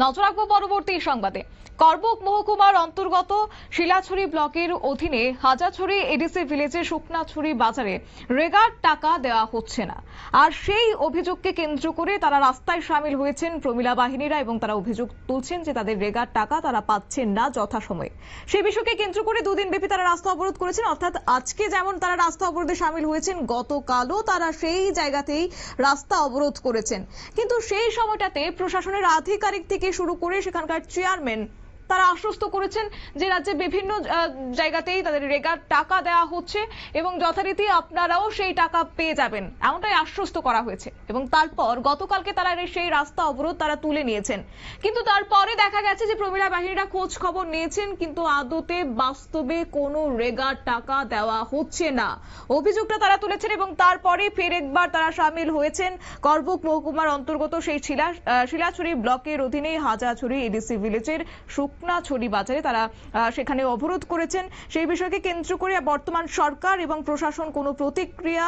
নজর রাখবো পরবর্তী সংবাদে। করবুক মহকুমার অন্তর্গত শিলাছড়ি ব্লকের অধীনে হাজাছড়ি এডিসি ভিলেজের শুকনাছড়ি বাজারে রেগার টাকা দেওয়া হচ্ছে না, আর সেই অভিযোগকে কেন্দ্র করে তারা রাস্তায় সামিল হয়েছেন প্রমিলা বাহিনীরা এবং তারা অভিযোগ তুলছেন যে তাদের রেগার টাকা তারা পাচ্ছেন না যথাসময়ে। সেই বিষয়কে কেন্দ্র করে দুদিন ব্যাপী তারা রাস্তা অবরোধ করেছেন, অর্থাৎ আজকে যেমন তারা রাস্তা অবরোধে সামিল হয়েছেন, গতকালও তারা সেই জায়গাতেই রাস্তা অবরোধ করেছেন। কিন্তু সেই সময়টাতে প্রশাসনের আধিকারিক থেকে শুরু করে সেখানকার চেয়ারম্যান তারা আশ্বস্ত করেছেন যে রাজ্যে বিভিন্ন জায়গাতেই তাদের রেগার টাকা দেওয়া হচ্ছে এবং যথারীতি আপনারাও সেই টাকা পেয়ে যাবেন, এমনটাই আশ্বস্ত করা হয়েছে। এবং তারপর গতকালকে তারা সেই রাস্তা অবরোধ তারা তুলে নিয়েছেন। কিন্তু তারপরে দেখা গেছে যে প্রমিলা বাহিনীরা খোঁজ খবর নিয়েছেন, কিন্তু আদতে বাস্তবে কোনো রেগার টাকা দেওয়া হচ্ছে না, অভিযোগটা তারা তুলেছেন। এবং তারপরে ফের একবার তারা সামিল হয়েছেন করবুক মহকুমার অন্তর্গত সেই শিলাছড়ি ব্লকের অধীনে হাজাছড়ি এডিসি ভিলেজের শুকনাছড়ি বাজারে তারা সেখানে অবরোধ করেছেন। সেই বিষয়কে কেন্দ্র করে বর্তমান সরকার এবং প্রশাসন কোনো প্রতিক্রিয়া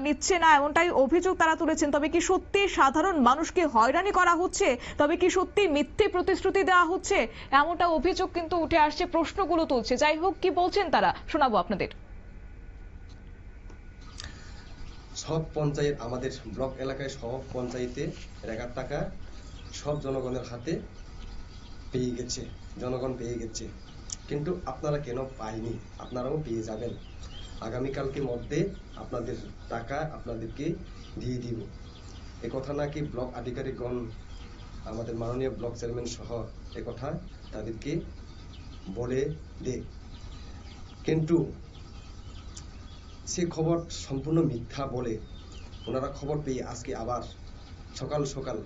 নিচ্ছে না, এমনটাই অভিযোগ তারা তুলেছেন। তবে কি সত্যি সাধারণ মানুষকে হয়রানি করা হচ্ছে? তবে কি সত্যি মিথ্যে প্রতিশ্রুতি দেওয়া হচ্ছে? এমনটা অভিযোগ কিন্তু উঠে আসছে, প্রশ্নগুলো তুলছে। যাই হোক, কি বলছেন তারা শোনাবো আপনাদের। সব পঞ্চায়েত, আমাদের ব্লক এলাকায় সব পঞ্চায়েতে রেগার টাকা সব জনগণের হাতে পেয়ে গেছে, জনগণ পেয়ে গেছে। কিন্তু আপনারা কেন পাইনি? আপনারাও পেয়ে যাবেন। আগামীকালকে মধ্যে আপনাদের টাকা আপনাদেরকে দিয়ে দিব, এ কথা নাকি ব্লক আধিকারিকগণ, আমাদের মাননীয় ব্লক চেয়ারম্যান সহ এ কথা তাদেরকে বলে দে। কিন্তু সে খবর সম্পূর্ণ মিথ্যা বলে ওনারা খবর পেয়ে আজকে আবার সকাল সকাল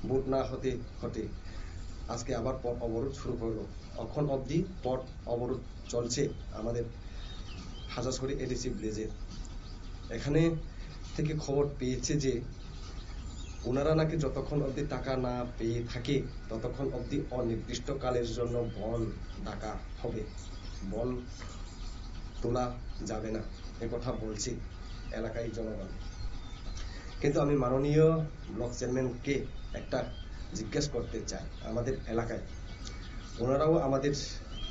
ভোট না হতে হতে আজকে আবার পথ অবরোধ শুরু করলো। এখন অবধি পথ অবরোধ চলছে আমাদের হাজাছড়ি এডিসি ভিলেজের। এখানে থেকে খবর পেয়েছে যে ওনারা নাকি যতক্ষণ অবধি টাকা না পেয়ে থাকে ততক্ষণ অবধি অনির্দিষ্টকালের জন্য বন ডাকা হবে, বন তোলা যাবে না, একথা বলছি এলাকায় জনগণ। কিন্তু আমি মাননীয় ব্লক চেয়ারম্যানকে একটা জিজ্ঞেস করতে চাই, আমাদের এলাকায় ওনারাও আমাদের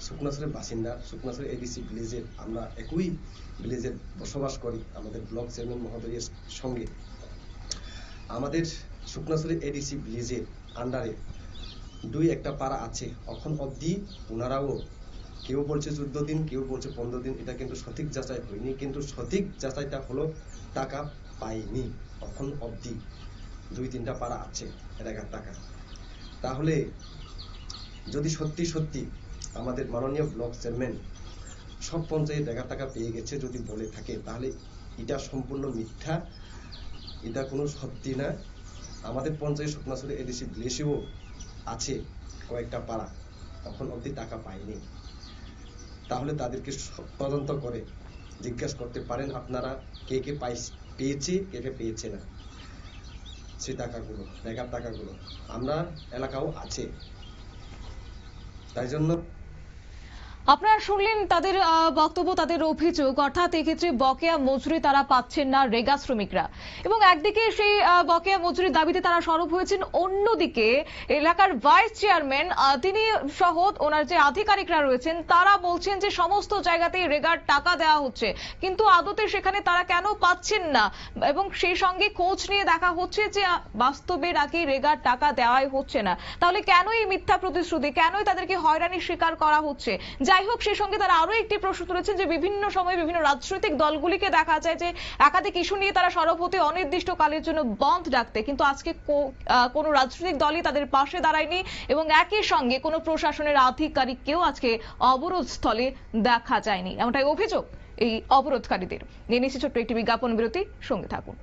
শুকনাছড়ির বাসিন্দা, শুকনাছড়ি এডিসি ভিলেজের, আমরা একই ভিলেজে বসবাস করি আমাদের ব্লক চেয়ারম্যান মহোদয়ের সঙ্গে। আমাদের শুকনাছড়ি এডিসি ভিলেজের আন্ডারে একটা পাড়া আছে, এখন অবধি ওনারাও কেউ বলছে 14 দিন, কেউ বলছে 15 দিন, এটা কিন্তু সঠিক যাচাই হয়নি। কিন্তু সঠিক যাচাইটা হলো টাকা পাইনি এখন অবধি। 2-3টা পাড়া আছে রেগার টাকা। তাহলে যদি সত্যি সত্যি আমাদের মাননীয় ব্লক চেয়ারম্যান সব পঞ্চায়েত রেগার টাকা পেয়ে গেছে যদি বলে থাকে, তাহলে এটা সম্পূর্ণ মিথ্যা, এটা কোনো সত্যি না। আমাদের পঞ্চায়েত শুকনাছড়ি এডিসি ভিলেজেও আছে কয়েকটা পাড়া এখন অবধি টাকা পায়নি। তাহলে তাদেরকে তদন্ত করে জিজ্ঞাসা করতে পারেন আপনারা কে কে পেয়েছে, কে কে পেয়েছে না সে টাকাগুলো, রেগার টাকাগুলো। আমরা এলাকাও আছে, তাই জন্য আপনারা শুনলেন তাদের বক্তব্য, তাদের অভিযোগ, অর্থাৎ এক্ষেত্রে বকেয়া মজুরি তারা পাচ্ছেন না রেগা শ্রমিকরা। এবং একদিকে সেই বকেয়া মজুরির দাবিতে তারা সরব হয়েছেন, অন্যদিকে এলাকার ভাইস চেয়ারম্যান তিনি সহ ওনার যে আধিকারিকরা রয়েছেন তারা বলছেন যে সমস্ত জায়গাতেই রেগার টাকা দেওয়া হচ্ছে, কিন্তু আদতে সেখানে তারা কেন পাচ্ছেন না। এবং সেই সঙ্গে খোঁজ নিয়ে দেখা হচ্ছে যে বাস্তবে নাকি রেগার টাকা দেওয়াই হচ্ছে না। তাহলে কেন এই মিথ্যা প্রতিশ্রুতি, কেনই তাদেরকে হয়রানির শিকার করা হচ্ছে? যাই হোক, সেই সঙ্গে তারা আরো একটি প্রশ্ন তুলেছেন যে বিভিন্ন সময় বিভিন্ন রাজনৈতিক দলগুলিকে দেখা যায় যে একাধিক ইস্যু নিয়ে তারা সরব হতে অনির্দিষ্টকালের জন্য বন্ধ ডাকতে, কিন্তু আজকে কোনো রাজনৈতিক দলই তাদের পাশে দাঁড়ায়নি এবং একই সঙ্গে কোনো প্রশাসনের আধিকারিককেও আজকে অবরোধ স্থলে দেখা যায়নি, এমনটাই অভিযোগ এই অবরোধকারীদের। নিয়ে নিচ্ছি ছোট্ট একটি বিজ্ঞাপন বিরতি, সঙ্গে থাকুন।